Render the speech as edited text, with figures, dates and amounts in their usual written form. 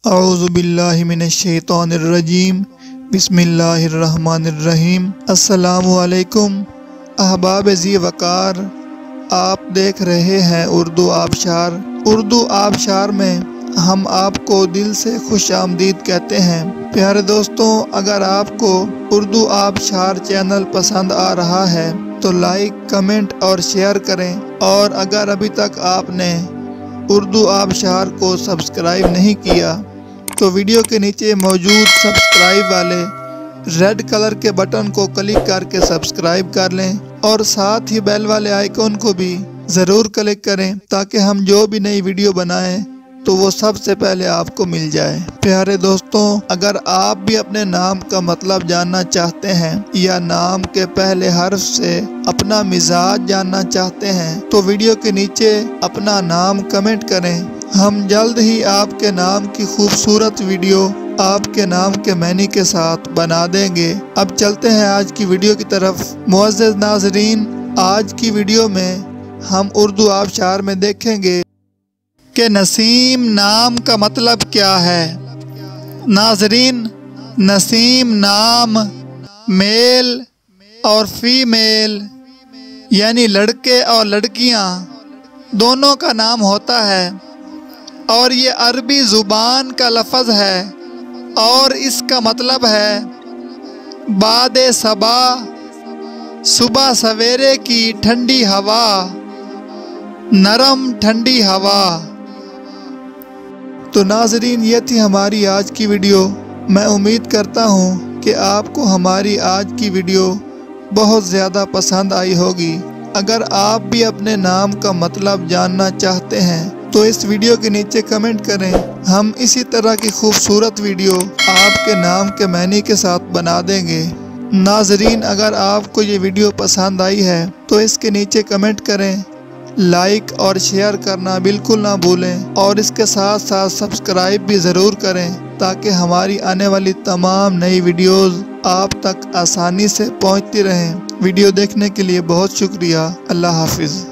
अऊज़ु बिल्लाहि मिनश्शैतानिर्रजीम बिस्मिल्लाहिर्रहमानिर्रहीम। अस्सलामु अलैकुम अहबाब ज़ी वक़ार, आप देख रहे हैं उर्दू आबशार। उर्दू आबशार में हम आपको दिल से खुश आमदीद कहते हैं। प्यारे दोस्तों, अगर आपको उर्दू आबशार चैनल पसंद आ रहा है तो लाइक, कमेंट और शेयर करें, और अगर अभी तक आपने उर्दू आबशार को सब्सक्राइब नहीं किया तो वीडियो के नीचे मौजूद सब्सक्राइब वाले रेड कलर के बटन को क्लिक करके सब्सक्राइब कर लें, और साथ ही बेल वाले आइकॉन को भी ज़रूर क्लिक करें ताकि हम जो भी नई वीडियो बनाएं तो वो सबसे पहले आपको मिल जाए। प्यारे दोस्तों, अगर आप भी अपने नाम का मतलब जानना चाहते हैं या नाम के पहले हर्फ से अपना मिजाज जानना चाहते हैं तो वीडियो के नीचे अपना नाम कमेंट करें। हम जल्द ही आपके नाम की खूबसूरत वीडियो आपके नाम के मैनी के साथ बना देंगे। अब चलते हैं आज की वीडियो की तरफ। मुअज़्ज़ज़ नाज़रीन, आज की वीडियो में हम उर्दू आबशार में देखेंगे कि नसीम नाम का मतलब क्या है। नाज़रीन, नसीम नाम मेल और फीमेल यानी लड़के और लड़कियां दोनों का नाम होता है, और ये अरबी ज़ुबान का लफ्ज़ है और इसका मतलब है बादे सबा, सुबह सवेरे की ठंडी हवा, नरम ठंडी हवा। तो नाज़रीन, ये थी हमारी आज की वीडियो। मैं उम्मीद करता हूँ कि आपको हमारी आज की वीडियो बहुत ज़्यादा पसंद आई होगी। अगर आप भी अपने नाम का मतलब जानना चाहते हैं तो इस वीडियो के नीचे कमेंट करें। हम इसी तरह की खूबसूरत वीडियो आपके नाम के मैनी के साथ बना देंगे। नाज़रीन, अगर आपको ये वीडियो पसंद आई है तो इसके नीचे कमेंट करें, लाइक और शेयर करना बिल्कुल ना भूलें, और इसके साथ साथ सब्सक्राइब भी ज़रूर करें ताकि हमारी आने वाली तमाम नई वीडियोज़ आप तक आसानी से पहुँचती रहें। वीडियो देखने के लिए बहुत शुक्रिया। अल्लाह हाफिज़।